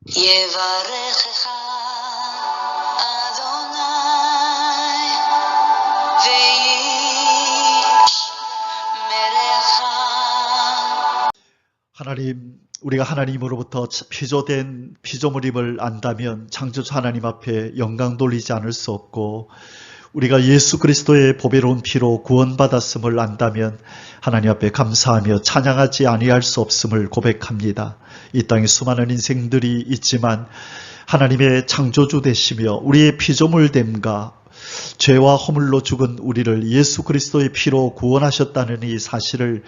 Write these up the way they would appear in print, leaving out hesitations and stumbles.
יברכך אדוני וישמרך. 하나님, 우리가 하나님으로부터 피조된 피조물임을 안다면 창조주 하나님 앞에 영광 돌리지 않을 수 없고, 우리가 예수 그리스도의 보배로운 피로 구원받았음을 안다면 하나님 앞에 감사하며 찬양하지 아니할 수 없음을 고백합니다. 이 땅에 수많은 인생들이 있지만 하나님의 창조주 되시며 우리의 피조물됨과 죄와 허물로 죽은 우리를 예수 그리스도의 피로 구원하셨다는 이 사실을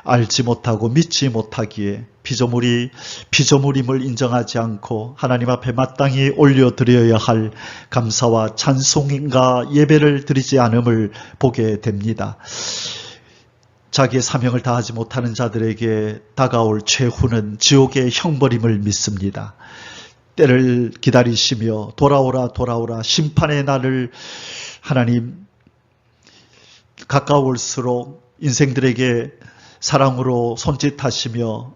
알지 못하고 믿지 못하기에 피조물임을 인정하지 않고 하나님 앞에 마땅히 올려드려야 할 감사와 찬송과 예배를 드리지 않음을 보게 됩니다. 자기의 사명을 다하지 못하는 자들에게 다가올 최후는 지옥의 형벌임을 믿습니다. 때를 기다리시며 돌아오라 돌아오라 심판의 날을 하나님 가까울수록 인생들에게 사랑으로 손짓하시며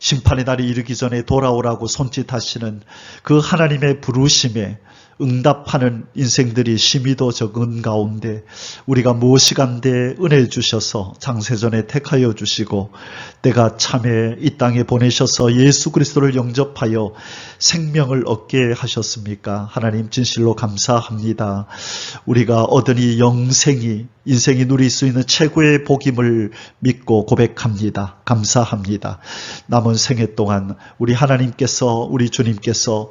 심판의 날이 이르기 전에 돌아오라고 손짓하시는 그 하나님의 부르심에 응답하는 인생들이 심히도 적은 가운데 우리가 무엇이간데 은혜 주셔서 창세전에 택하여 주시고 때가 참에 이 땅에 보내셔서 예수 그리스도를 영접하여 생명을 얻게 하셨습니까? 하나님 진실로 감사합니다. 우리가 얻은 이 영생이 인생이 누릴 수 있는 최고의 복임을 믿고 고백합니다. 감사합니다. 남은 생애 동안 우리 하나님께서, 우리 주님께서,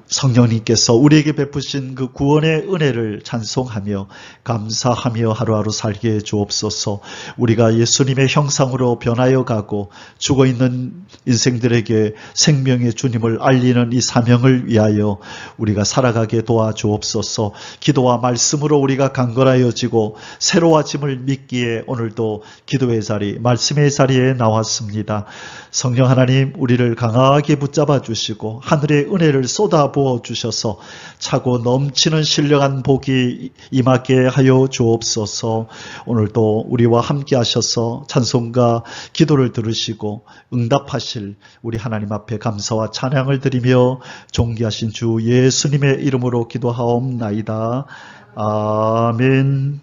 성령님께서 우리에게 베푸신 그 구원의 은혜를 찬송하며 감사하며 하루하루 살게 해 주옵소서. 우리가 예수님의 형상으로 변하여 가고 죽어있는 인생들에게 생명의 주님을 알리는 이 사명을 위하여 우리가 살아가게 도와주옵소서. 기도와 말씀으로 우리가 강건하여지고 새로워짐을 믿기에 오늘도 기도의 자리, 말씀의 자리에 나왔습니다. 성령 하나님, 우리를 강하게 붙잡아 주시고 하늘의 은혜를 쏟아부어 주셔서 차고 넘치는 신령한 복이 임하게 하여 주옵소서. 오늘도 우리와 함께 하셔서 찬송과 기도를 들으시고 응답하실 우리 하나님 앞에 감사와 찬양을 드리며 존귀하신 주 예수님의 이름으로 기도하옵나이다. 아멘.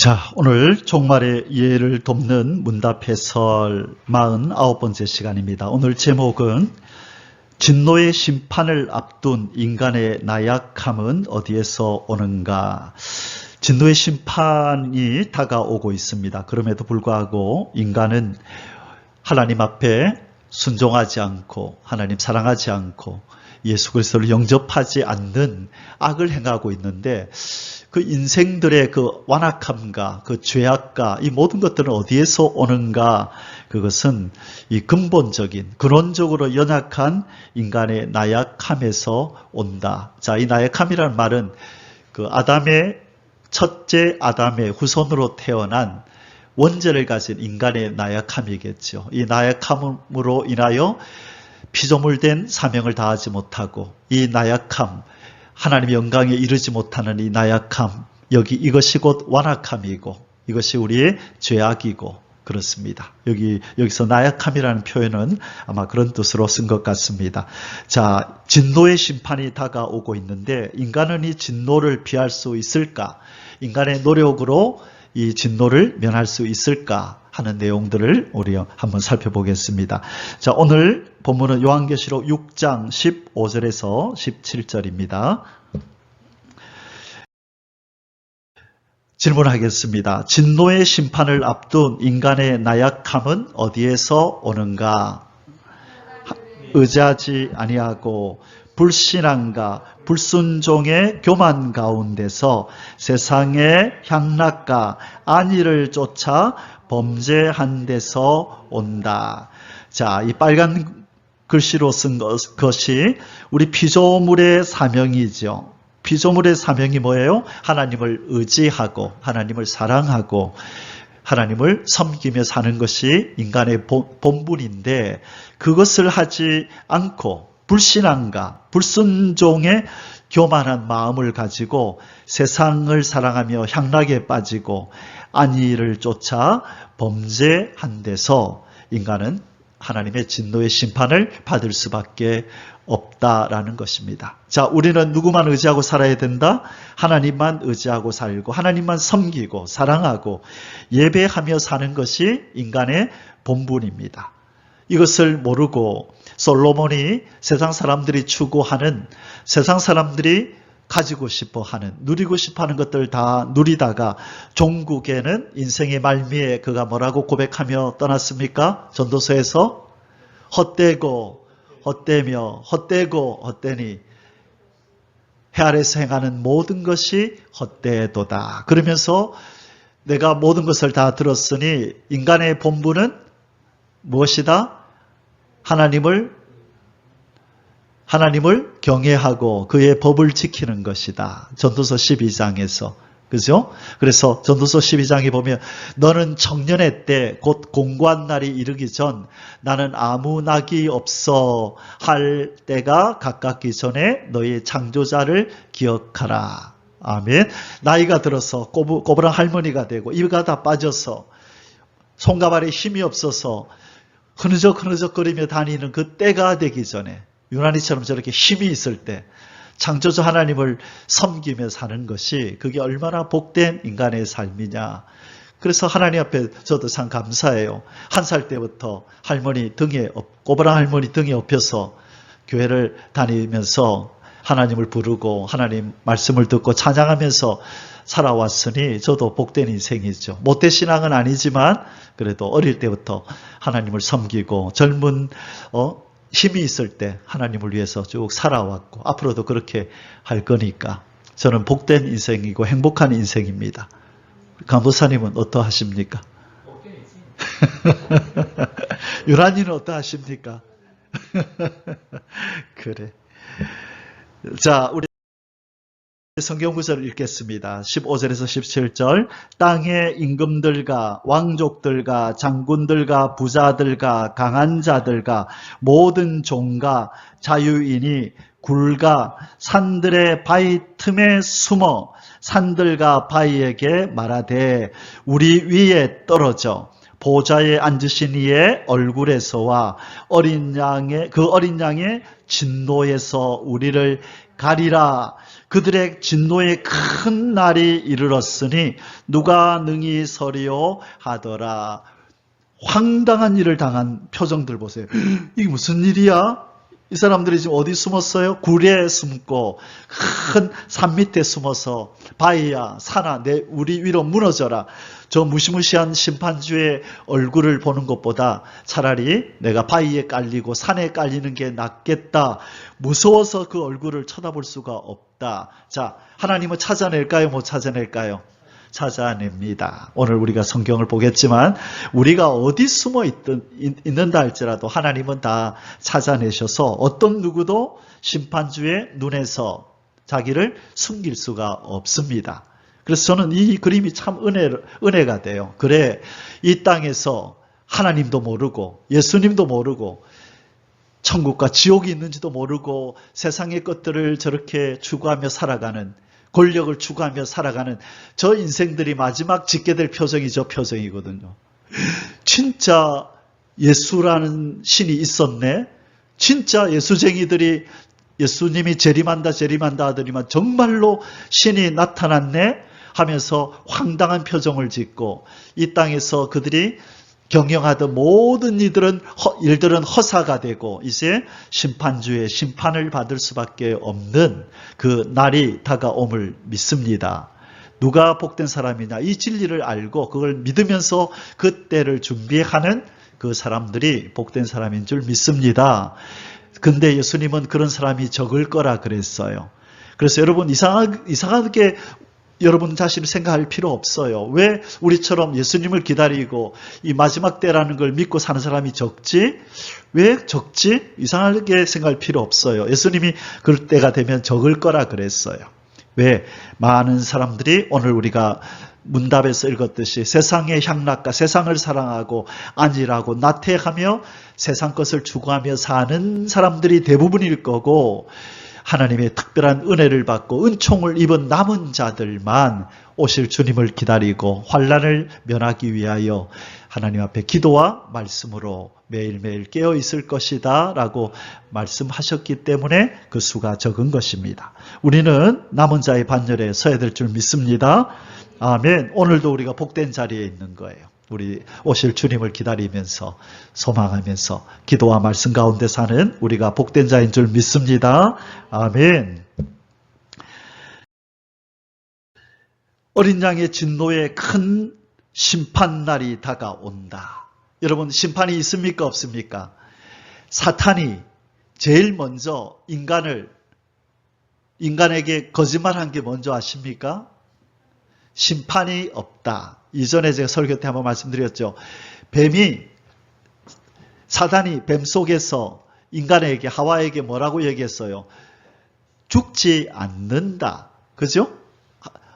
자, 오늘 종말의 이해를 돕는 문답 해설 49번째 시간입니다. 오늘 제목은 진노의 심판을 앞둔 인간의 나약함은 어디에서 오는가? 진노의 심판이 다가오고 있습니다. 그럼에도 불구하고 인간은 하나님 앞에 순종하지 않고 하나님 사랑하지 않고 예수 그리스도를 영접하지 않는 악을 행하고 있는데 그 인생들의 그 완악함과 그 죄악과 이 모든 것들은 어디에서 오는가? 그것은 이 근본적인, 근원적으로 연약한 인간의 나약함에서 온다. 자, 이 나약함이라는 말은 그 첫째 아담의 후손으로 태어난 원죄를 가진 인간의 나약함이겠죠. 이 나약함으로 인하여 피조물된 사명을 다하지 못하고 이 나약함, 하나님의 영광에 이르지 못하는 이 나약함, 이것이 곧 완악함이고 이것이 우리의 죄악이고 그렇습니다. 여기서 나약함이라는 표현은 아마 그런 뜻으로 쓴 것 같습니다. 자, 진노의 심판이 다가오고 있는데 인간은 이 진노를 피할 수 있을까? 인간의 노력으로 이 진노를 면할 수 있을까 하는 내용들을 우리 한번 살펴보겠습니다. 자, 오늘 본문은 요한계시록 6장 15절에서 17절입니다. 질문하겠습니다. 진노의 심판을 앞둔 인간의 나약함은 어디에서 오는가? 의지하지 아니하고 불신앙과 불순종의 교만 가운데서 세상의 향락과 안위를 쫓아 범죄한 데서 온다. 자, 이 빨간 글씨로 쓴 것이 우리 피조물의 사명이죠. 피조물의 사명이 뭐예요? 하나님을 의지하고 하나님을 사랑하고 하나님을 섬기며 사는 것이 인간의 본분인데 그것을 하지 않고 불신앙과 불순종의 교만한 마음을 가지고 세상을 사랑하며 향락에 빠지고 안위를 쫓아 범죄한 데서 인간은 하나님의 진노의 심판을 받을 수밖에 없다라는 것입니다. 자, 우리는 누구만 의지하고 살아야 된다? 하나님만 의지하고 살고 하나님만 섬기고 사랑하고 예배하며 사는 것이 인간의 본분입니다. 이것을 모르고 솔로몬이 세상 사람들이 추구하는, 세상 사람들이 가지고 싶어하는, 누리고 싶어하는 것들 다 누리다가 종국에는 인생의 말미에 그가 뭐라고 고백하며 떠났습니까? 전도서에서 헛되고 헛되며 헛되고 헛되니 해 아래서 행하는 모든 것이 헛되도다. 그러면서 내가 모든 것을 다 들었으니 인간의 본분은 무엇이다? 하나님을 경외하고 그의 법을 지키는 것이다. 전도서 12장에서. 그죠? 그래서 전도서 12장에 보면 너는 청년의 때 곧 공고한 날이 이르기 전 나는 아무 낙이 없어 할 때가 가깝기 전에 너희 창조자를 기억하라. 아멘. 나이가 들어서 꼬부랑 할머니가 되고 이가 다 빠져서 손과 발에 힘이 없어서 흐느적거리며 다니는 그 때가 되기 전에 유난히처럼 저렇게 힘이 있을 때 창조주 하나님을 섬기며 사는 것이 그게 얼마나 복된 인간의 삶이냐. 그래서 하나님 앞에 저도 참 감사해요. 1살 때부터 꼬부랑 할머니 등에 업혀서 교회를 다니면서 하나님을 부르고 하나님 말씀을 듣고 찬양하면서 살아왔으니 저도 복된 인생이죠. 모태 신앙은 아니지만 그래도 어릴 때부터 하나님을 섬기고 젊은 힘이 있을 때 하나님을 위해서 쭉 살아왔고 앞으로도 그렇게 할 거니까 저는 복된 인생이고 행복한 인생입니다. 간부사님은 어떠하십니까? 유란이는 어떠하십니까? 그래. 자, 우리 성경 구절을 읽겠습니다. 15절에서 17절. 땅의 임금들과 왕족들과 장군들과 부자들과 강한 자들과 모든 종과 자유인이 굴가 산들의 바위 틈에 숨어 산들과 바위에게 말하되 우리 위에 떨어져 보좌에 앉으신 이의 얼굴에서와 어린 양의 진노에서 우리를 가리라. 그들의 진노의 큰 날이 이르렀으니 누가 능히 서리요 하더라. 황당한 일을 당한 표정들 보세요. 이게 무슨 일이야? 이 사람들이 지금 어디 숨었어요? 굴에 숨고 큰 산 밑에 숨어서 바위야 산아 우리 위로 무너져라. 저 무시무시한 심판주의 얼굴을 보는 것보다 차라리 내가 바위에 깔리고 산에 깔리는 게 낫겠다. 무서워서 그 얼굴을 쳐다볼 수가 없다. 자, 하나님은 찾아낼까요? 못 찾아낼까요? 찾아냅니다. 오늘 우리가 성경을 보겠지만 우리가 어디 숨어 있는다 할지라도 하나님은 다 찾아내셔서 어떤 누구도 심판주의 눈에서 자기를 숨길 수가 없습니다. 그래서 저는 이 그림이 참 은혜가 돼요. 그래, 이 땅에서 하나님도 모르고 예수님도 모르고 천국과 지옥이 있는지도 모르고 세상의 것들을 저렇게 추구하며 살아가는, 권력을 추구하며 살아가는 저 인생들이 마지막 짓게 될 표정이 저 표정이거든요. 진짜 예수라는 신이 있었네. 진짜 예수쟁이들이 예수님이 재림한다 하더니만 정말로 신이 나타났네 하면서 황당한 표정을 짓고 이 땅에서 그들이 경영하던 모든 일들은 허사가 되고 이제 심판주의 심판을 받을 수밖에 없는 그 날이 다가옴을 믿습니다. 누가 복된 사람이냐? 이 진리를 알고 그걸 믿으면서 그 때를 준비하는 그 사람들이 복된 사람인 줄 믿습니다. 근데 예수님은 그런 사람이 적을 거라 그랬어요. 그래서 여러분 이상하게 여러분 자신을 생각할 필요 없어요. 왜 우리처럼 예수님을 기다리고 이 마지막 때라는 걸 믿고 사는 사람이 적지? 왜 적지? 이상하게 생각할 필요 없어요. 예수님이 그럴 때가 되면 적을 거라 그랬어요. 왜? 많은 사람들이 오늘 우리가 문답에서 읽었듯이 세상의 향락과 세상을 사랑하고 안일하고 나태하며 세상 것을 추구하며 사는 사람들이 대부분일 거고 하나님의 특별한 은혜를 받고 은총을 입은 남은 자들만 오실 주님을 기다리고 환난을 면하기 위하여 하나님 앞에 기도와 말씀으로 매일매일 깨어 있을 것이다 라고 말씀하셨기 때문에 그 수가 적은 것입니다. 우리는 남은 자의 반열에 서야 될 줄 믿습니다. 아멘. 오늘도 우리가 복된 자리에 있는 거예요. 우리 오실 주님을 기다리면서 소망하면서 기도와 말씀 가운데 사는 우리가 복된 자인 줄 믿습니다. 아멘. 어린 양의 진노의 큰 심판날이 다가온다. 여러분, 심판이 있습니까? 없습니까? 사탄이 제일 먼저 인간에게 거짓말한 게 뭔지 아십니까? 심판이 없다. 이전에 제가 설교 때 한번 말씀드렸죠. 사단이 뱀 속에서 인간에게, 하와에게 뭐라고 얘기했어요? 죽지 않는다. 그죠?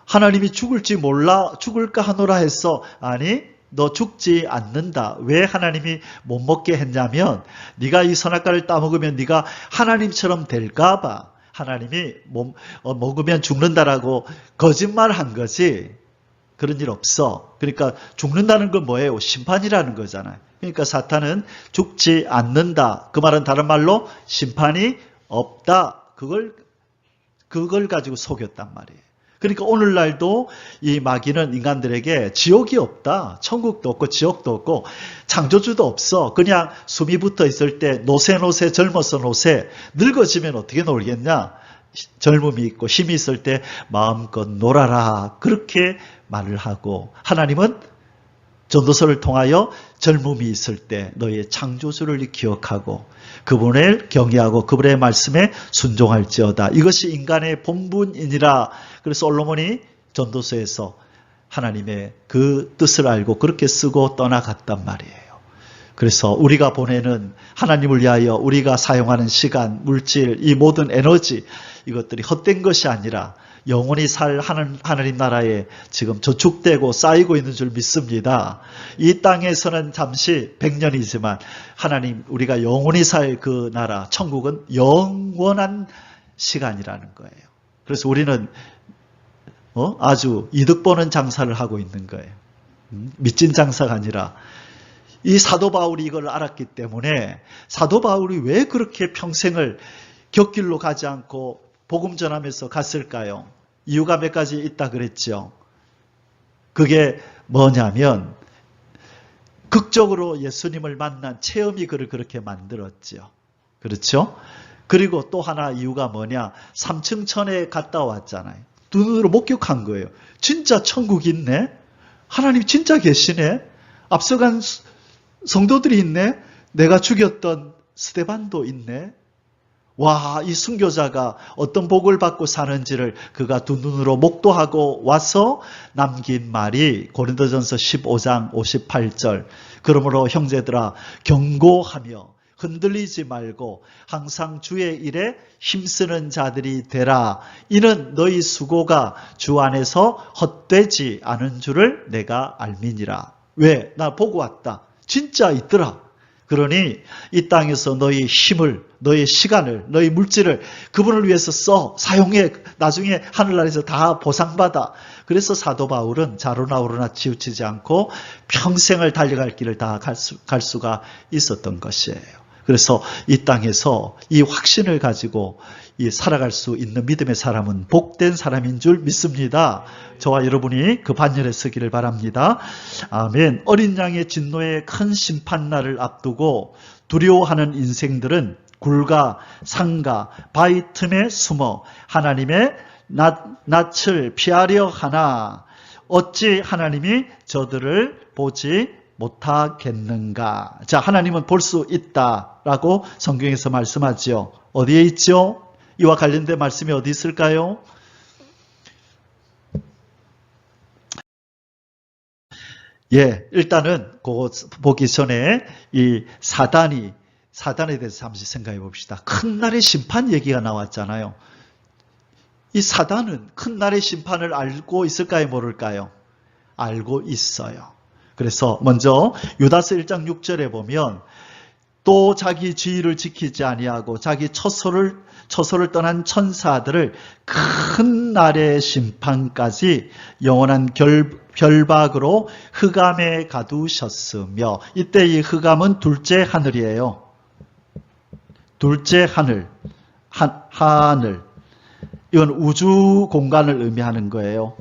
하나님이 죽을지 몰라 죽을까 하노라 했어. 아니, 너 죽지 않는다. 왜 하나님이 못 먹게 했냐면 네가 이 선악과를 따먹으면 네가 하나님처럼 될까 봐 하나님이 먹으면 죽는다라고 거짓말한 거지. 그런 일 없어. 그러니까 죽는다는 건 뭐예요? 심판이라는 거잖아요. 그러니까 사탄은 죽지 않는다. 그 말은 다른 말로 심판이 없다. 그걸 가지고 속였단 말이에요. 그러니까 오늘날도 이 마귀는 인간들에게 지옥이 없다. 천국도 없고 지옥도 없고 창조주도 없어. 그냥 숨이 붙어 있을 때 노세 젊어서 노세. 늙어지면 어떻게 놀겠냐. 젊음이 있고 힘이 있을 때 마음껏 놀아라. 그렇게 말을 하고 하나님은 전도서를 통하여 젊음이 있을 때 너의 창조주를 기억하고 그분을 경외하고 그분의 말씀에 순종할지어다. 이것이 인간의 본분이니라. 그래서 솔로몬이 전도서에서 하나님의 그 뜻을 알고 그렇게 쓰고 떠나갔단 말이에요. 그래서 우리가 보내는 하나님을 위하여 우리가 사용하는 시간, 물질, 이 모든 에너지 이것들이 헛된 것이 아니라 영원히 살 하나님 나라에 지금 저축되고 쌓이고 있는 줄 믿습니다. 이 땅에서는 잠시 100년이지만 하나님 우리가 영원히 살 그 나라 천국은 영원한 시간이라는 거예요. 그래서 우리는 아주 이득 보는 장사를 하고 있는 거예요. 미친 장사가 아니라 이 사도 바울이 이걸 알았기 때문에 사도 바울이 왜 그렇게 평생을 곁길로 가지 않고 복음 전하면서 갔을까요? 이유가 몇 가지 있다 그랬죠. 그게 뭐냐면 극적으로 예수님을 만난 체험이 그를 그렇게 만들었죠. 그렇죠? 그리고 또 하나 이유가 뭐냐? 삼층천에 갔다 왔잖아요. 눈으로 목격한 거예요. 진짜 천국이 있네? 하나님 진짜 계시네? 앞서간 성도들이 있네? 내가 죽였던 스데반도 있네? 와, 이 순교자가 어떤 복을 받고 사는지를 그가 두 눈으로 목도하고 와서 남긴 말이 고린도전서 15장 58절. 그러므로 형제들아 경고하며 흔들리지 말고 항상 주의 일에 힘쓰는 자들이 되라. 이는 너희 수고가 주 안에서 헛되지 않은 줄을 내가 알미니라. 왜? 나 보고 왔다. 진짜 있더라. 그러니 이 땅에서 너희 힘을, 너희 시간을, 너희 물질을 그분을 위해서 사용해. 나중에 하늘나라에서 다 보상받아. 그래서 사도 바울은 자로나 오르나 치우치지 않고 평생을 달려갈 길을 다 갈 수가 있었던 것이에요. 그래서 이 땅에서 이 확신을 가지고 살아갈 수 있는 믿음의 사람은 복된 사람인 줄 믿습니다. 저와 여러분이 그 반열에 서기를 바랍니다. 아멘. 어린 양의 진노의 큰 심판날을 앞두고 두려워하는 인생들은 굴과 상가, 바위 틈에 숨어 하나님의 낯을 피하려 하나 어찌 하나님이 저들을 보지 못하겠는가. 자, 하나님은 볼 수 있다라고 성경에서 말씀하지요. 어디에 있죠? 이와 관련된 말씀이 어디 있을까요? 일단은 그거 보기 전에 이 사단에 대해서 잠시 생각해 봅시다. 큰 날의 심판 얘기가 나왔잖아요. 이 사단은 큰 날의 심판을 알고 있을까요? 모를까요? 알고 있어요. 그래서 먼저 유다서 1장 6절에 보면 또 자기 지위를 지키지 아니하고 자기 처소를 초소를 떠난 천사들을 큰 날의 심판까지 영원한 결박으로 흑암에 가두셨으며, 이때 이 흑암은 둘째 하늘이에요. 둘째 하늘, 하늘. 이건 우주 공간을 의미하는 거예요.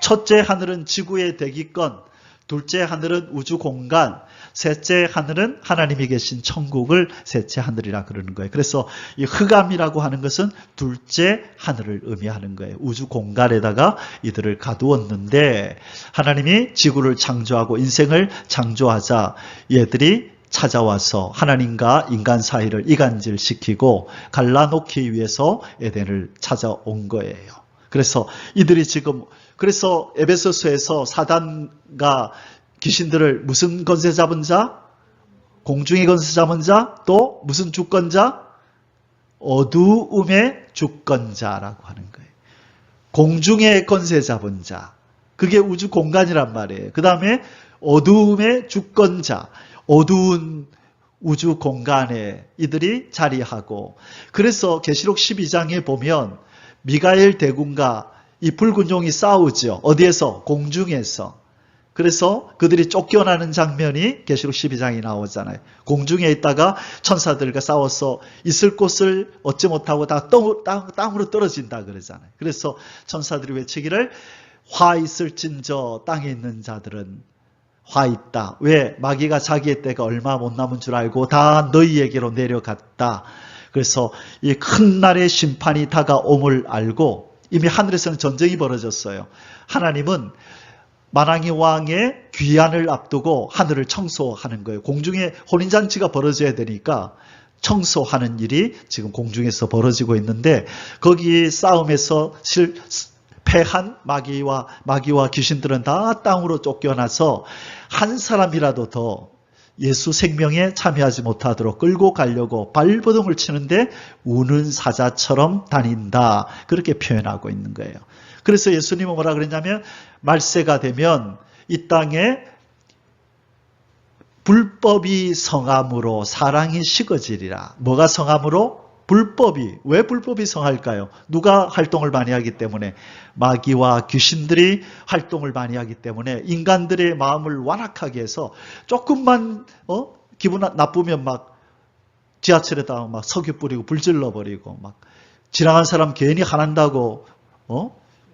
첫째 하늘은 지구의 대기권, 둘째 하늘은 우주 공간, 셋째 하늘은 하나님이 계신 천국을 셋째 하늘이라 그러는 거예요. 그래서 이 흑암이라고 하는 것은 둘째 하늘을 의미하는 거예요. 우주 공간에다가 이들을 가두었는데, 하나님이 지구를 창조하고 인생을 창조하자 얘들이 찾아와서 하나님과 인간 사이를 이간질시키고 갈라놓기 위해서 에덴을 찾아온 거예요. 그래서 이들이 지금, 그래서 에베소서에서 사단과 귀신들을 무슨 권세 잡은 자? 공중의 권세 잡은 자? 또 무슨 주권자? 어두움의 주권자라고 하는 거예요. 공중의 권세 잡은 자. 그게 우주 공간이란 말이에요. 그 다음에 어두움의 주권자. 어두운 우주 공간에 이들이 자리하고, 그래서 계시록 12장에 보면 미가엘 대군과 이 붉은 용이 싸우죠. 어디에서? 공중에서. 그래서 그들이 쫓겨나는 장면이 계시록 12장에 나오잖아요. 공중에 있다가 천사들과 싸워서 있을 곳을 얻지 못하고 다 땅으로 떨어진다 그러잖아요. 그래서 천사들이 외치기를 화 있을진저 땅에 있는 자들은 화 있다. 왜? 마귀가 자기의 때가 얼마 못 남은 줄 알고 다 너희에게로 내려갔다. 그래서 이 큰 날의 심판이 다가옴을 알고 이미 하늘에서는 전쟁이 벌어졌어요. 하나님은 만왕의 왕의 귀환을 앞두고 하늘을 청소하는 거예요. 공중에 혼인잔치가 벌어져야 되니까 청소하는 일이 지금 공중에서 벌어지고 있는데, 거기 싸움에서 패한 마귀와 귀신들은 다 땅으로 쫓겨나서 한 사람이라도 더 예수 생명에 참여하지 못하도록 끌고 가려고 발버둥을 치는데 우는 사자처럼 다닌다. 그렇게 표현하고 있는 거예요. 그래서 예수님은 뭐라 그랬냐면, 말세가 되면 이 땅에 불법이 성함으로 사랑이 식어지리라. 뭐가 성함으로? 불법이. 왜 불법이 성할까요? 누가 활동을 많이 하기 때문에? 마귀와 귀신들이 활동을 많이 하기 때문에 인간들의 마음을 완악하게 해서 조금만 기분 나쁘면 막 지하철에다가 막 석유 뿌리고 불질러 버리고, 막 지나간 사람 괜히 화난다고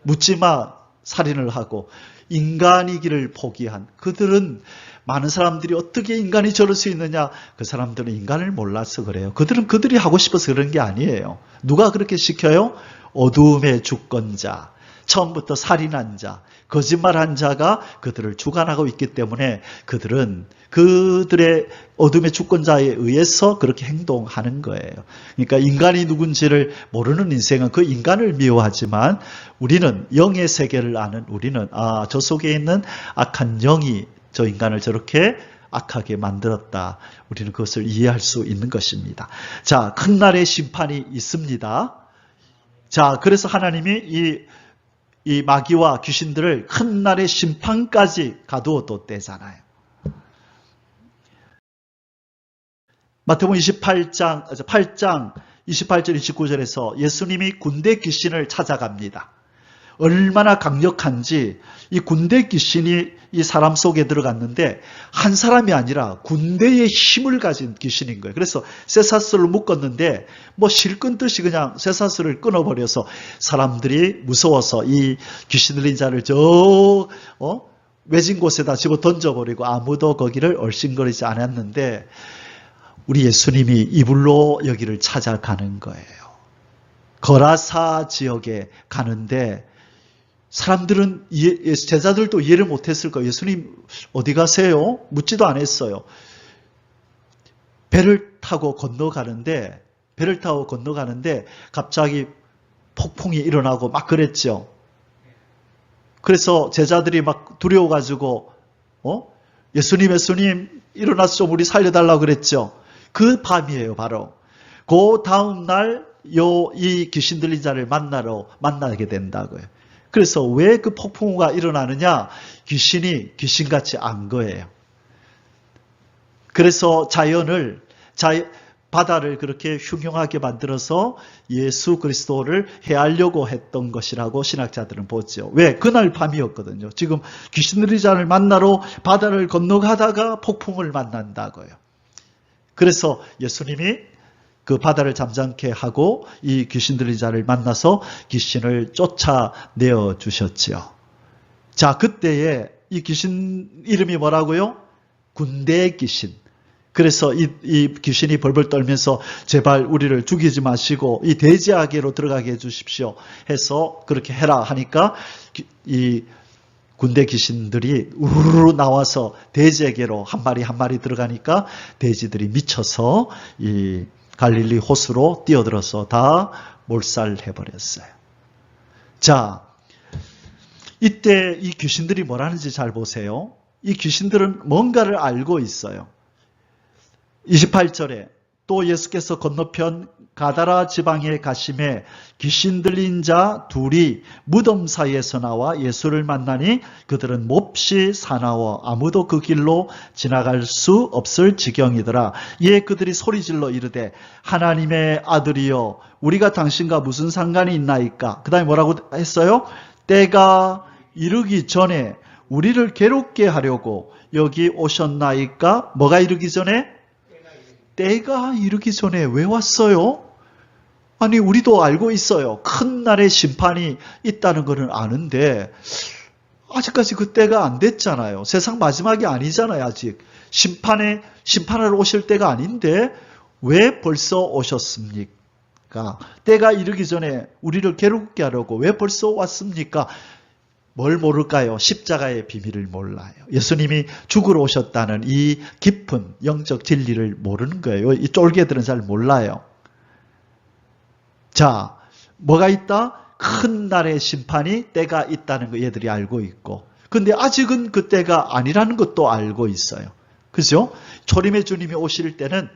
묻지마 살인을 하고, 인간이기를 포기한 그들은, 많은 사람들이 어떻게 인간이 저럴 수 있느냐? 그 사람들은 인간을 몰라서 그래요. 그들은 그들이 하고 싶어서 그런 게 아니에요. 누가 그렇게 시켜요? 어두움의 주권자, 처음부터 살인한 자, 거짓말한 자가 그들을 주관하고 있기 때문에 그들은 그들의 어둠의 주권자에 의해서 그렇게 행동하는 거예요. 그러니까 인간이 누군지를 모르는 인생은 그 인간을 미워하지만, 우리는 영의 세계를 아는 우리는 저 속에 있는 악한 영이 저 인간을 저렇게 악하게 만들었다. 우리는 그것을 이해할 수 있는 것입니다. 자, 큰 날의 심판이 있습니다. 자, 그래서 하나님이 이 마귀와 귀신들을 큰 날의 심판까지 가두어뒀대잖아요. 마태복음 8장 28절 29절에서 예수님이 군대 귀신을 찾아갑니다. 얼마나 강력한지, 이 군대 귀신이 이 사람 속에 들어갔는데 한 사람이 아니라 군대의 힘을 가진 귀신인 거예요. 그래서 쇠사슬을 묶었는데 뭐 실끈 듯이 그냥 쇠사슬을 끊어버려서 사람들이 무서워서 이 귀신 들린 자를 외진 곳에다 집어 던져버리고 아무도 거기를 얼씬거리지 않았는데, 우리 예수님이 이불로 여기를 찾아가는 거예요. 거라사 지역에 가는데 사람들은 제자들도 이해를 못했을 거예요. 예수님 어디 가세요? 묻지도 않았어요. 배를 타고 건너가는데 갑자기 폭풍이 일어나고 막 그랬죠. 그래서 제자들이 막 두려워가지고 예수님 일어나서 좀 우리 살려달라고 그랬죠. 그 밤이에요. 바로 그 다음 날 이 귀신 들린 자를 만나게 된다고요. 그래서 왜 그 폭풍우가 일어나느냐? 귀신이 귀신같이 안 거예요. 그래서 바다를 그렇게 흉흉하게 만들어서 예수 그리스도를 해하려고 했던 것이라고 신학자들은 보죠. 왜? 그날 밤이었거든요. 지금 귀신 들린 자를 만나러 바다를 건너가다가 폭풍을 만난다고요. 그래서 예수님이 그 바다를 잠잠케 하고 이 귀신 들린 자를 만나서 귀신을 쫓아내어 주셨지요. 자, 그때에 이 귀신 이름이 뭐라고요? 군대 귀신. 그래서 이 귀신이 벌벌 떨면서 제발 우리를 죽이지 마시고 이 대지하게로 들어가게 해주십시오 해서 그렇게 해라 하니까 이 군대 귀신들이 우르르 나와서 돼지에게로 한 마리 한 마리 들어가니까 돼지들이 미쳐서 이 갈릴리 호수로 뛰어들어서 다 몰살해버렸어요. 자, 이때 이 귀신들이 뭐라는지 잘 보세요. 이 귀신들은 뭔가를 알고 있어요. 28절에 또 예수께서 건너편 가다라 지방에 가심에 귀신 들린 자 둘이 무덤 사이에서 나와 예수를 만나니 그들은 몹시 사나워 아무도 그 길로 지나갈 수 없을 지경이더라. 이에 그들이 소리질러 이르되 하나님의 아들이여 우리가 당신과 무슨 상관이 있나이까. 그 다음에 뭐라고 했어요? 때가 이르기 전에 우리를 괴롭게 하려고 여기 오셨나이까. 뭐가 이르기 전에? 때가 이르기 전에 왜 왔어요? 아니 우리도 알고 있어요. 큰 날의 심판이 있다는 것은 아는데 아직까지 그 때가 안 됐잖아요. 세상 마지막이 아니잖아요. 아직 심판하러 오실 때가 아닌데 왜 벌써 오셨습니까? 때가 이르기 전에 우리를 괴롭게 하려고 왜 벌써 왔습니까? 뭘 모를까요? 십자가의 비밀을 몰라요. 예수님이 죽으러 오셨다는 이 깊은 영적 진리를 모르는 거예요. 이 쫄개들은 잘 몰라요. 자, 뭐가 있다? 큰 날의 심판이 때가 있다는 거 얘들이 알고 있고, 근데 아직은 그 때가 아니라는 것도 알고 있어요. 그죠? 초림의 주님이 오실 때는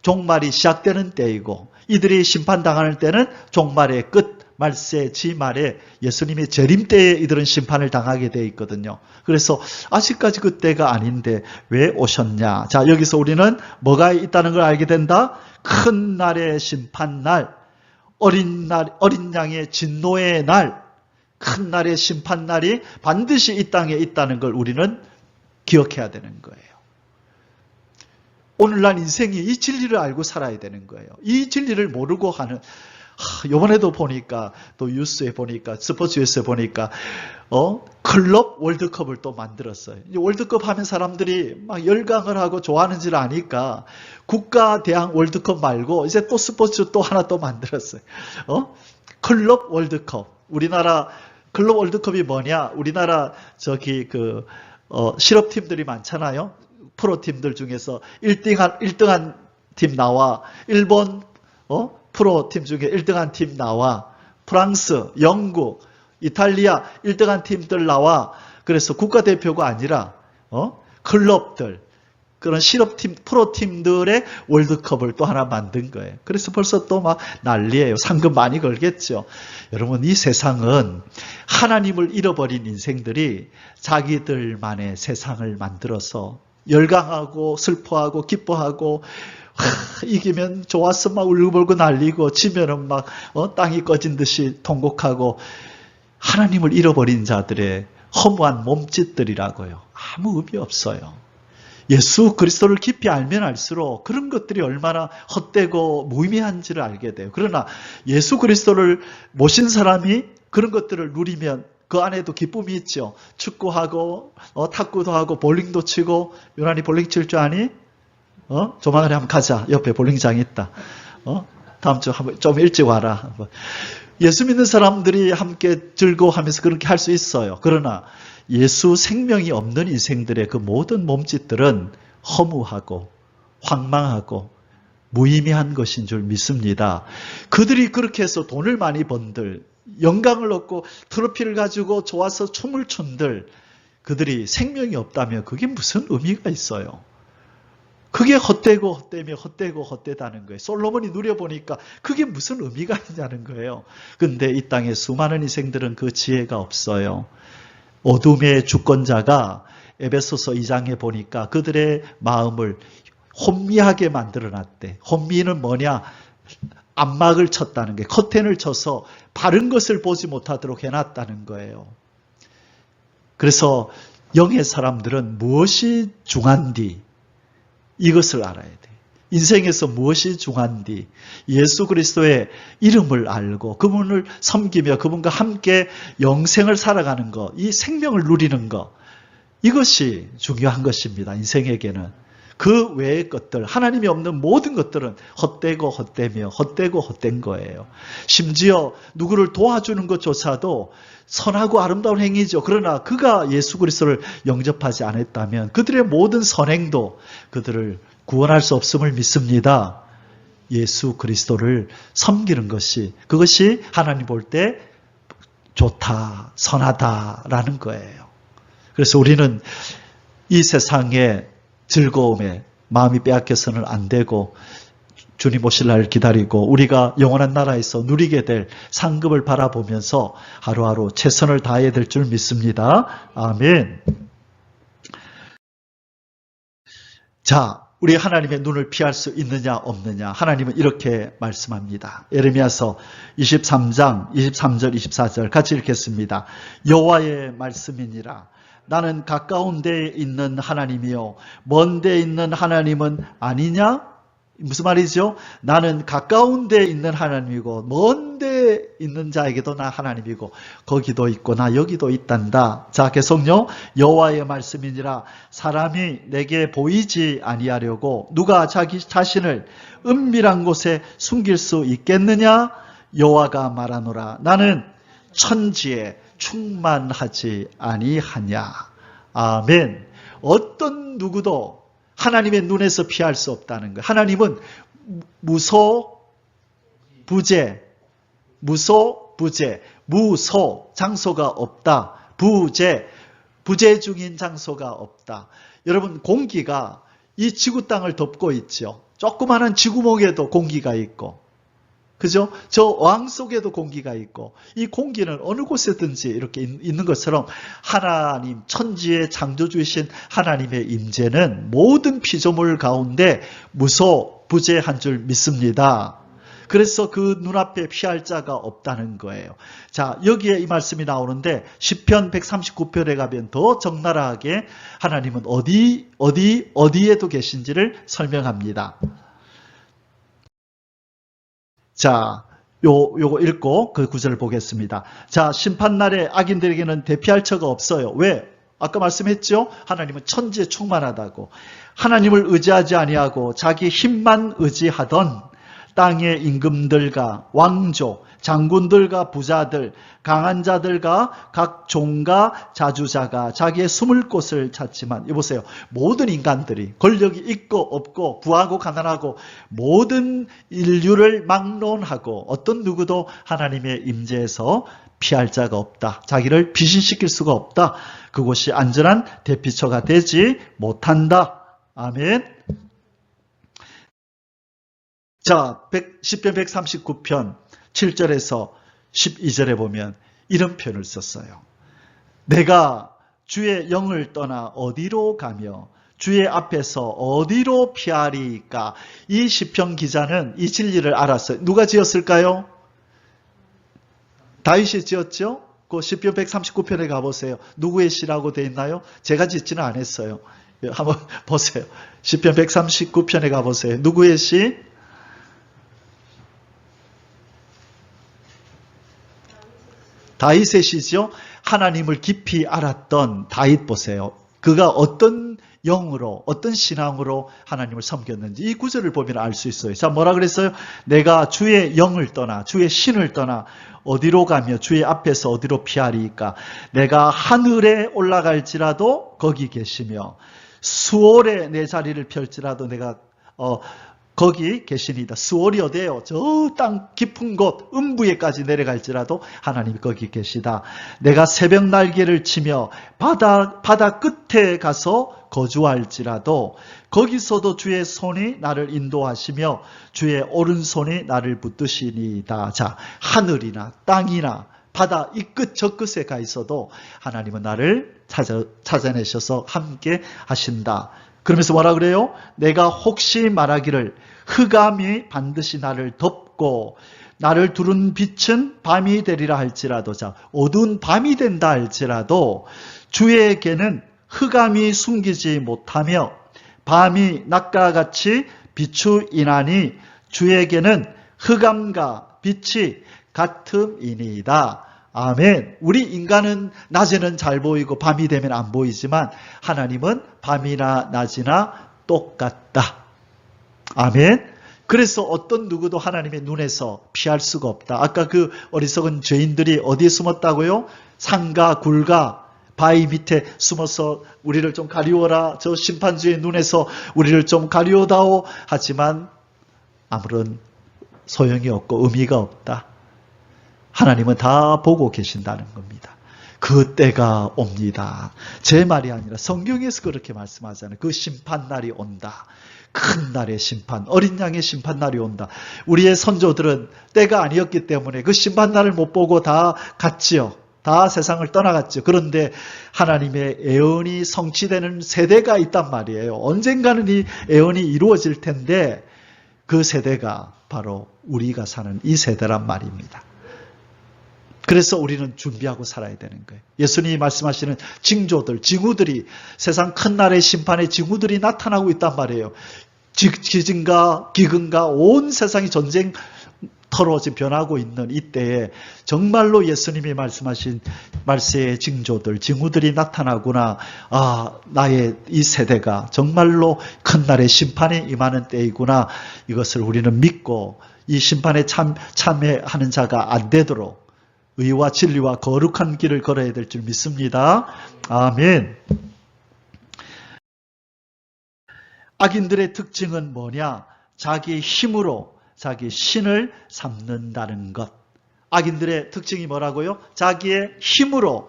종말이 시작되는 때이고, 이들이 심판당하는 때는 종말의 끝, 말세 지말에 예수님의 재림 때에 이들은 심판을 당하게 되어 있거든요. 그래서 아직까지 그 때가 아닌데 왜 오셨냐. 자, 여기서 우리는 뭐가 있다는 걸 알게 된다. 큰 날의 심판날, 어린 양의 진노의 날, 큰 날의 심판날이 반드시 이 땅에 있다는 걸 우리는 기억해야 되는 거예요. 오늘날 인생이 이 진리를 알고 살아야 되는 거예요. 이 진리를 모르고 하는, 이번에도 보니까, 또 뉴스에 보니까, 스포츠 뉴스에 보니까, 클럽 월드컵을 또 만들었어요. 월드컵 하면 사람들이 막 열광을 하고 좋아하는지를 아니까, 국가대항 월드컵 말고, 이제 또 스포츠 또 하나 또 만들었어요. 클럽 월드컵. 우리나라, 클럽 월드컵이 뭐냐? 우리나라, 실업팀들이 많잖아요. 프로팀들 중에서 1등한 팀 나와, 일본, 프로팀 중에 1등한 팀 나와, 프랑스, 영국, 이탈리아 1등한 팀들 나와. 그래서 국가대표가 아니라 클럽들, 그런 실업팀, 프로팀들의 월드컵을 또 하나 만든 거예요. 그래서 벌써 또 막 난리예요. 상금 많이 걸겠죠. 여러분, 이 세상은 하나님을 잃어버린 인생들이 자기들만의 세상을 만들어서 열광하고 슬퍼하고 기뻐하고, 이기면 좋았어 막 울고불고 날리고, 지면은 막 땅이 꺼진 듯이 통곡하고, 하나님을 잃어버린 자들의 허무한 몸짓들이라고요. 아무 의미 없어요. 예수 그리스도를 깊이 알면 알수록 그런 것들이 얼마나 헛되고 무의미한지를 알게 돼요. 그러나 예수 그리스도를 모신 사람이 그런 것들을 누리면 그 안에도 기쁨이 있죠. 축구하고 탁구도 하고 볼링도 치고. 요란이 볼링 칠 줄 아니? 조만간에 한번 가자. 옆에 볼링장이 있다. 다음 주 한번 좀 일찍 와라. 예수 믿는 사람들이 함께 즐거워하면서 그렇게 할 수 있어요. 그러나 예수 생명이 없는 인생들의 그 모든 몸짓들은 허무하고 황망하고 무의미한 것인 줄 믿습니다. 그들이 그렇게 해서 돈을 많이 번들, 영광을 얻고 트로피를 가지고 좋아서 춤을 춘들, 그들이 생명이 없다면 그게 무슨 의미가 있어요? 그게 헛되고 헛되다는 거예요. 솔로몬이 누려보니까 그게 무슨 의미가 있냐는 거예요. 근데 이 땅에 수많은 인생들은 그 지혜가 없어요. 어둠의 주권자가 에베소서 2장에 보니까 그들의 마음을 혼미하게 만들어놨대. 혼미는 뭐냐? 암막을 쳤다는 게, 커튼을 쳐서 바른 것을 보지 못하도록 해놨다는 거예요. 그래서 영의 사람들은 무엇이 중한디 이것을 알아야 돼. 인생에서 무엇이 중한디 예수 그리스도의 이름을 알고 그분을 섬기며 그분과 함께 영생을 살아가는 것, 이 생명을 누리는 것, 이것이 중요한 것입니다. 인생에게는. 그 외의 것들, 하나님이 없는 모든 것들은 헛되고 헛되며 헛되고 헛된 거예요. 심지어 누구를 도와주는 것조차도 선하고 아름다운 행위죠. 그러나 그가 예수 그리스도를 영접하지 않았다면 그들의 모든 선행도 그들을 구원할 수 없음을 믿습니다. 예수 그리스도를 섬기는 것이, 그것이 하나님 볼 때 좋다, 선하다라는 거예요. 그래서 우리는 이 세상의 즐거움에 마음이 빼앗겨서는 안 되고 주님 오실 날을 기다리고 우리가 영원한 나라에서 누리게 될 상급을 바라보면서 하루하루 최선을 다해야 될 줄 믿습니다. 아멘. 자, 우리 하나님의 눈을 피할 수 있느냐 없느냐, 하나님은 이렇게 말씀합니다. 예레미야서 23장 23절 24절 같이 읽겠습니다. 여호와의 말씀이니라. 나는 가까운 데에 있는 하나님이요 먼 데에 있는 하나님은 아니냐? 무슨 말이죠? 나는 가까운 데에 있는 하나님이고 먼 데에 있는 자에게도 나 하나님이고 거기도 있고 나 여기도 있단다. 자, 계속요. 여호와의 말씀이니라. 사람이 내게 보이지 아니하려고 누가 자기 자신을 은밀한 곳에 숨길 수 있겠느냐? 여호와가 말하노라. 나는 천지에 충만하지 아니하냐. 아멘. 어떤 누구도 하나님의 눈에서 피할 수 없다는 거예요. 하나님은 무소, 부재, 무소, 장소가 없다. 부재 중인 장소가 없다. 여러분, 공기가 이 지구 땅을 덮고 있죠. 조그마한 지구멍에도 공기가 있고, 그죠? 저 왕 속에도 공기가 있고, 이 공기는 어느 곳에든지 이렇게 있는 것처럼 하나님, 천지의 창조주이신 하나님의 임재는 모든 피조물 가운데 무소부재한 줄 믿습니다. 그래서 그 눈앞에 피할 자가 없다는 거예요. 자, 여기에 이 말씀이 나오는데 시편 139편에 가면 더 적나라하게 하나님은 어디에도 계신지를 설명합니다. 자, 요거 읽고 그 구절을 보겠습니다. 자, 심판날에 악인들에게는 대피할 처가 없어요. 왜? 아까 말씀했죠? 하나님은 천지에 충만하다고. 하나님을 의지하지 아니하고 자기 힘만 의지하던 땅의 임금들과 왕족, 장군들과 부자들, 강한 자들과 각 종과 자주자가 자기의 숨을 곳을 찾지만, 여보세요. 모든 인간들이 권력이 있고 없고 부하고 가난하고 모든 인류를 막론하고 어떤 누구도 하나님의 임재에서 피할 자가 없다. 자기를 피신시킬 수가 없다. 그곳이 안전한 대피처가 되지 못한다. 아멘. 자, 시편 139편 7절에서 12절에 보면 이런 표현을 썼어요. 내가 주의 영을 떠나 어디로 가며 주의 앞에서 어디로 피하리까? 이 시편 기자는 이 진리를 알았어요. 누가 지었을까요? 다윗이 지었죠? 그 시편 139편에 가보세요. 누구의 시라고 되어 있나요? 제가 짓지는 않았어요. 한번 보세요. 시편 139편에 가보세요. 누구의 시? 다윗의 시죠. 하나님을 깊이 알았던 다윗 보세요. 그가 어떤 영으로, 어떤 신앙으로 하나님을 섬겼는지 이 구절을 보면 알 수 있어요. 자, 뭐라 그랬어요? 내가 주의 영을 떠나, 주의 신을 떠나 어디로 가며 주의 앞에서 어디로 피하리까? 내가 하늘에 올라갈지라도 거기 계시며 수월에 내 자리를 펼지라도 내가 거기 계시니다. 수월이 어디예요? 저 땅 깊은 곳 음부에까지 내려갈지라도 하나님이 거기 계시다. 내가 새벽 날개를 치며 바다 끝에 가서 거주할지라도 거기서도 주의 손이 나를 인도하시며 주의 오른손이 나를 붙드시니이다. 자, 하늘이나 땅이나 바다 이 끝 저 끝에 가 있어도 하나님은 나를 찾아내셔서 함께 하신다. 그러면서 뭐라 그래요? 내가 혹시 말하기를 흑암이 반드시 나를 덮고 나를 두른 빛은 밤이 되리라 할지라도, 자, 어두운 밤이 된다 할지라도 주에게는 흑암이 숨기지 못하며 밤이 낮과 같이 비추이나니 주에게는 흑암과 빛이 같음이니이다. 아멘. 우리 인간은 낮에는 잘 보이고 밤이 되면 안 보이지만 하나님은 밤이나 낮이나 똑같다. 아멘. 그래서 어떤 누구도 하나님의 눈에서 피할 수가 없다. 아까 그 어리석은 죄인들이 어디에 숨었다고요? 산과 굴과 바위 밑에 숨어서 우리를 좀 가리워라. 저 심판주의 눈에서 우리를 좀 가리워다오. 하지만 아무런 소용이 없고 의미가 없다. 하나님은 다 보고 계신다는 겁니다. 그 때가 옵니다. 제 말이 아니라 성경에서 그렇게 말씀하잖아요. 그 심판날이 온다. 큰 날의 심판, 어린 양의 심판날이 온다. 우리의 선조들은 때가 아니었기 때문에 그 심판날을 못 보고 다 갔지요. 다 세상을 떠나갔죠. 그런데 하나님의 애언이 성취되는 세대가 있단 말이에요. 언젠가는 이 애언이 이루어질 텐데 그 세대가 바로 우리가 사는 이 세대란 말입니다. 그래서 우리는 준비하고 살아야 되는 거예요. 예수님이 말씀하시는 징조들, 징후들이, 세상 큰 날의 심판의 징후들이 나타나고 있단 말이에요. 지진과 기근과 온 세상이 전쟁터로 지금 변하고 있는 이때에 정말로 예수님이 말씀하신 말세의 징조들, 징후들이 나타나구나. 아, 나의 이 세대가 정말로 큰 날의 심판이 임하는 때이구나. 이것을 우리는 믿고 이 심판에 참여하는 자가 안 되도록 의와 진리와 거룩한 길을 걸어야 될 줄 믿습니다. 아멘. 악인들의 특징은 뭐냐? 자기의 힘으로 자기 신을 삼는다는 것. 악인들의 특징이 뭐라고요? 자기의 힘으로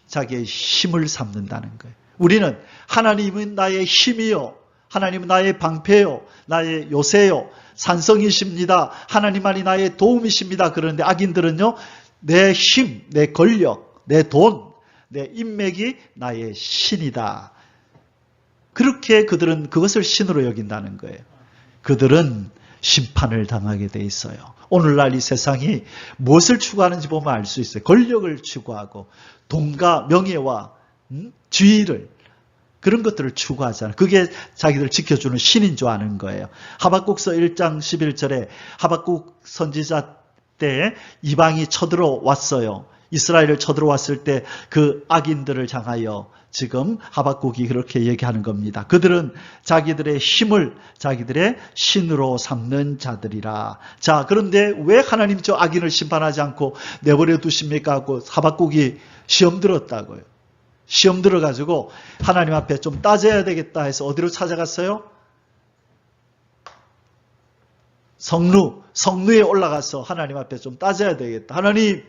자기의 힘을 삼는다는 거예요. 우리는 하나님은 나의 힘이요, 하나님은 나의 방패요, 나의 요새요, 산성이십니다. 하나님만이 나의 도움이십니다. 그런데 악인들은요, 내 힘, 내 권력, 내 돈, 내 인맥이 나의 신이다. 그렇게 그들은 그것을 신으로 여긴다는 거예요. 그들은 심판을 당하게 돼 있어요. 오늘날 이 세상이 무엇을 추구하는지 보면 알 수 있어요. 권력을 추구하고 돈과 명예와 지위를, 그런 것들을 추구하잖아요. 그게 자기들 지켜주는 신인 줄 아는 거예요. 하박국서 1장 11절에 하박국 선지자 때 이방이 쳐들어왔어요. 이스라엘을 쳐들어왔을 때 그 악인들을 향하여 지금 하박국이 그렇게 얘기하는 겁니다. 그들은 자기들의 힘을 자기들의 신으로 삼는 자들이라. 자, 그런데 왜 하나님 저 악인을 심판하지 않고 내버려 두십니까? 하고 하박국이 시험 들었다고요. 시험 들어가지고 하나님 앞에 좀 따져야 되겠다 해서 어디로 찾아갔어요? 성루에 올라가서 하나님 앞에 좀 따져야 되겠다. 하나님,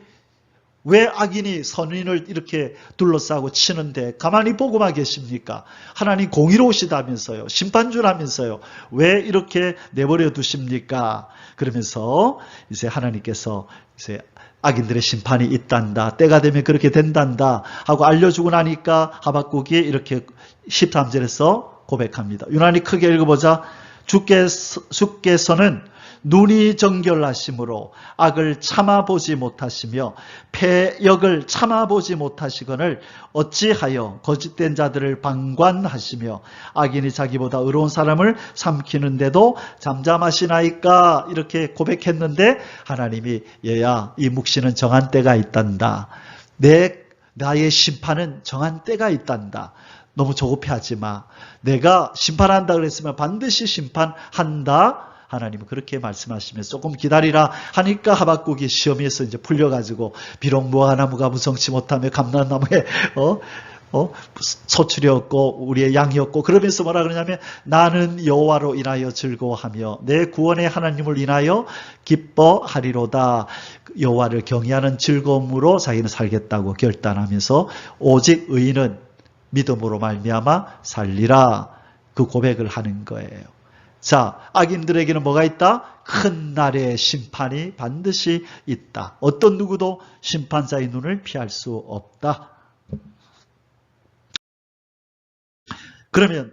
왜 악인이 선인을 이렇게 둘러싸고 치는데 가만히 보고만 계십니까? 하나님 공의로우시다면서요. 심판주라면서요. 왜 이렇게 내버려 두십니까? 그러면서 이제 하나님께서 이제 악인들의 심판이 있단다. 때가 되면 그렇게 된단다. 하고 알려주고 나니까 하박국이 이렇게 13절에서 고백합니다. 유난히 크게 읽어보자. 주께서는 눈이 정결하심으로 악을 참아보지 못하시며 패역을 참아보지 못하시거늘 어찌하여 거짓된 자들을 방관하시며 악인이 자기보다 의로운 사람을 삼키는데도 잠잠하시나이까? 이렇게 고백했는데 하나님이 얘야, 이 묵시는 정한 때가 있단다. 나의 심판은 정한 때가 있단다. 너무 조급해하지 마. 내가 심판한다 그랬으면 반드시 심판한다. 하나님은 그렇게 말씀하시면서 조금 기다리라 하니까 하박국이 시험에서 이제 풀려가지고 비록 무화과나무가 무성치 못하며 감람나무에 소출이 없고 우리의 양이 없고, 그러면서 뭐라 그러냐면 나는 여호와로 인하여 즐거워하며 내 구원의 하나님을 인하여 기뻐하리로다. 여호와를 경외하는 즐거움으로 자기는 살겠다고 결단하면서 오직 의인은 믿음으로 말미암아 살리라. 그 고백을 하는 거예요. 자, 악인들에게는 뭐가 있다? 큰 날의 심판이 반드시 있다. 어떤 누구도 심판자의 눈을 피할 수 없다. 그러면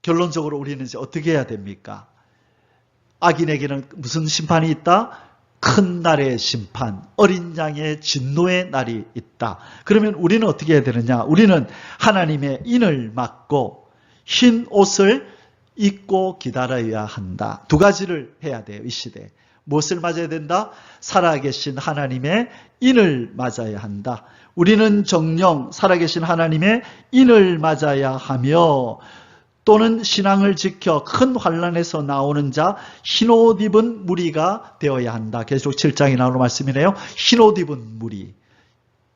결론적으로 우리는 이제 어떻게 해야 됩니까? 악인에게는 무슨 심판이 있다? 큰 날의 심판, 어린 양의 진노의 날이 있다. 그러면 우리는 어떻게 해야 되느냐? 우리는 하나님의 인을 맞고 흰 옷을 입고 기다려야 한다. 두 가지를 해야 돼요, 이 시대에. 무엇을 맞아야 된다? 살아계신 하나님의 인을 맞아야 한다. 우리는 정녕 살아계신 하나님의 인을 맞아야 하며, 또는 신앙을 지켜 큰 환난에서 나오는 자, 흰옷 입은 무리가 되어야 한다. 계시록 7장에 나오는 말씀이네요. 흰옷 입은 무리.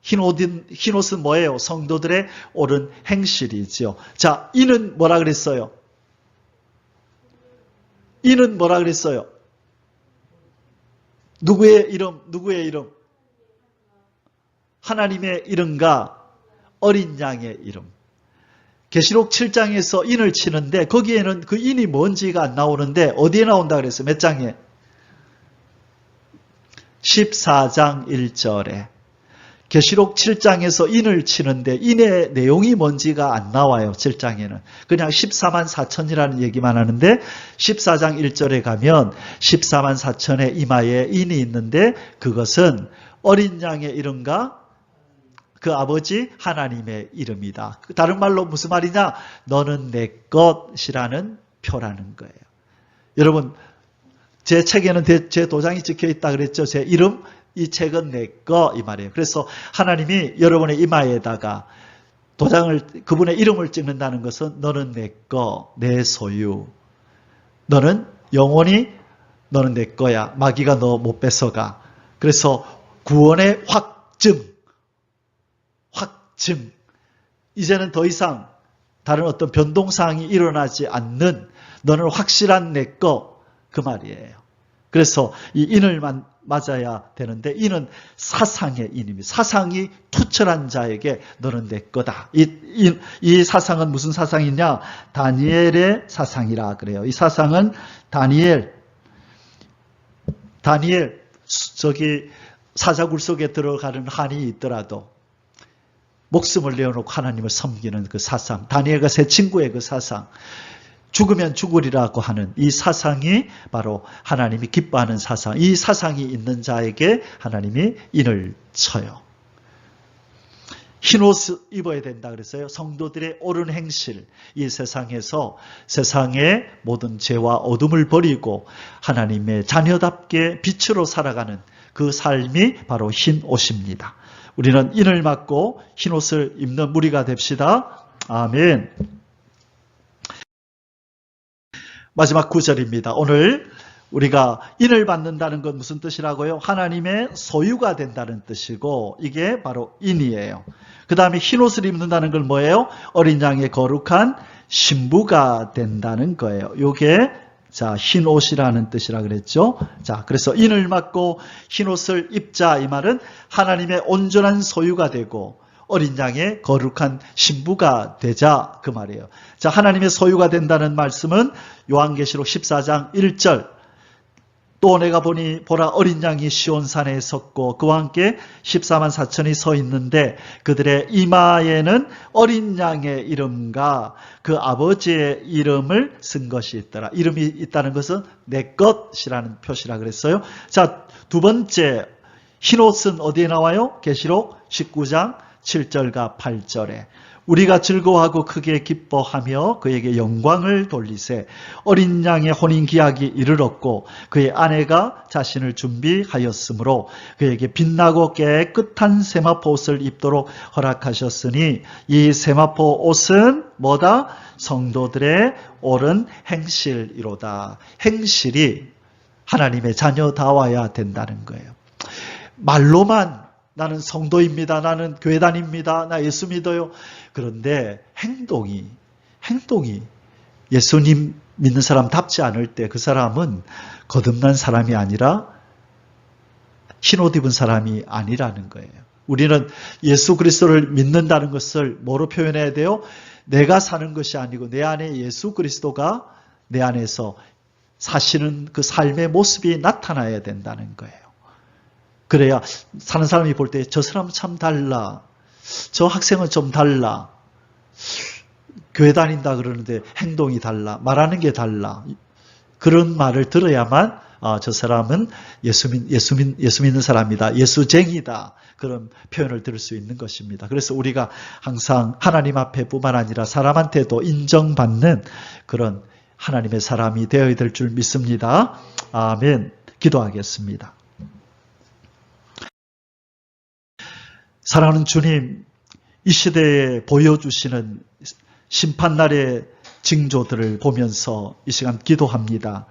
흰옷은 뭐예요? 성도들의 옳은 행실이지요. 자, 이는 뭐라 그랬어요? 이는 뭐라 그랬어요? 누구의 이름? 누구의 이름? 하나님의 이름과 어린 양의 이름. 계시록 7장에서 인을 치는데 거기에는 그 인이 뭔지가 안 나오는데 어디에 나온다 그랬어요? 몇 장에? 14장 1절에. 계시록 7장에서 인을 치는데 인의 내용이 뭔지가 안 나와요. 7장에는. 그냥 14만 4천이라는 얘기만 하는데 14장 1절에 가면 14만 4천의 이마에 인이 있는데 그것은 어린 양의 이름과 그 아버지 하나님의 이름이다. 다른 말로 무슨 말이냐? 너는 내 것이라는 표라는 거예요. 여러분, 제 책에는 제 도장이 찍혀 있다 그랬죠. 제 이름, 이 책은 내 거, 이 말이에요. 그래서 하나님이 여러분의 이마에다가 도장을, 그분의 이름을 찍는다는 것은 너는 내 거, 내 소유. 너는 영원히 너는 내 거야. 마귀가 너 못 뺏어가. 그래서 구원의 확증. 이제는 더 이상 다른 어떤 변동사항이 일어나지 않는 너는 확실한 내 거, 그 말이에요. 그래서 이 인을 맞아야 되는데 인은 사상의 인입니다. 사상이 투철한 자에게 너는 내 거다. 이 사상은 무슨 사상이냐? 다니엘의 사상이라 그래요. 이 사상은 다니엘 저기 사자굴 속에 들어가는 한이 있더라도 목숨을 내어놓고 하나님을 섬기는 그 사상, 다니엘과 세 친구의 그 사상, 죽으면 죽으리라고 하는 이 사상이 바로 하나님이 기뻐하는 사상, 이 사상이 있는 자에게 하나님이 인을 쳐요. 흰옷을 입어야 된다 그랬어요. 성도들의 옳은 행실, 이 세상에서 세상의 모든 죄와 어둠을 버리고 하나님의 자녀답게 빛으로 살아가는 그 삶이 바로 흰옷입니다. 우리는 인을 맞고 흰옷을 입는 무리가 됩시다. 아멘. 마지막 9절입니다. 오늘 우리가 인을 받는다는 건 무슨 뜻이라고요? 하나님의 소유가 된다는 뜻이고 이게 바로 인이에요. 그 다음에 흰옷을 입는다는 건 뭐예요? 어린 양의 거룩한 신부가 된다는 거예요. 이게 자, 흰옷이라는 뜻이라 그랬죠. 자, 그래서 인을 맞고 흰옷을 입자, 이 말은 하나님의 온전한 소유가 되고 어린 양의 거룩한 신부가 되자, 그 말이에요. 자, 하나님의 소유가 된다는 말씀은 요한계시록 14장 1절. 또 내가 보니 보라 어린 양이 시온산에 섰고 그와 함께 14만 4천이 서 있는데 그들의 이마에는 어린 양의 이름과 그 아버지의 이름을 쓴 것이 있더라. 이름이 있다는 것은 내 것이라는 표시라 그랬어요. 자, 두 번째 흰옷은 어디에 나와요? 계시록 19장 7절과 8절에 우리가 즐거워하고 크게 기뻐하며 그에게 영광을 돌리세. 어린 양의 혼인기약이 이르렀고 그의 아내가 자신을 준비하였으므로 그에게 빛나고 깨끗한 세마포 옷을 입도록 허락하셨으니 이 세마포 옷은 뭐다? 성도들의 옳은 행실이로다. 행실이 하나님의 자녀다워야 된다는 거예요. 말로만 나는 성도입니다. 나는 교회 다닙니다. 나 예수 믿어요. 그런데 행동이 예수님 믿는 사람답지 않을 때 그 사람은 거듭난 사람이 아니라 흰옷 입은 사람이 아니라는 거예요. 우리는 예수 그리스도를 믿는다는 것을 뭐로 표현해야 돼요? 내가 사는 것이 아니고 내 안에 예수 그리스도가 내 안에서 사시는 그 삶의 모습이 나타나야 된다는 거예요. 그래야 사는 사람이 볼 때 저 사람은 참 달라. 저 학생은 좀 달라. 교회 다닌다 그러는데 행동이 달라, 말하는 게 달라. 그런 말을 들어야만 저 사람은 예수 믿는 사람이다, 예수쟁이다, 그런 표현을 들을 수 있는 것입니다. 그래서 우리가 항상 하나님 앞에뿐만 아니라 사람한테도 인정받는 그런 하나님의 사람이 되어야 될 줄 믿습니다. 아멘. 기도하겠습니다. 사랑하는 주님, 이 시대에 보여주시는 심판날의 징조들을 보면서 이 시간 기도합니다.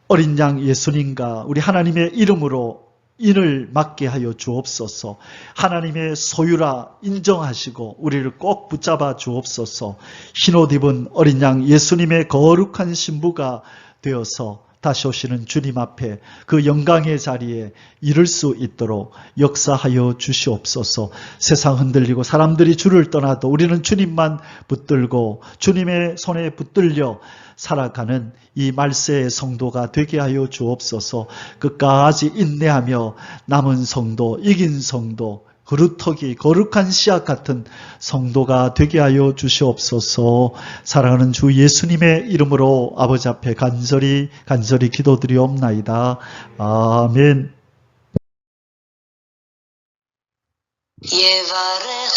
어린 양 예수님과 우리 하나님의 이름으로 인을 맡게 하여 주옵소서. 하나님의 소유라 인정하시고 우리를 꼭 붙잡아 주옵소서. 흰옷 입은 어린 양 예수님의 거룩한 신부가 되어서 다시 오시는 주님 앞에 그 영광의 자리에 이를 수 있도록 역사하여 주시옵소서. 세상 흔들리고 사람들이 주를 떠나도 우리는 주님만 붙들고 주님의 손에 붙들려 살아가는 이 말세의 성도가 되게 하여 주옵소서. 끝까지 인내하며 남은 성도, 이긴 성도, 그루터기 거룩한 씨앗 같은 성도가 되게 하여 주시옵소서. 사랑하는 주 예수님의 이름으로 아버지 앞에 간절히 기도드리옵나이다. 아멘. יברך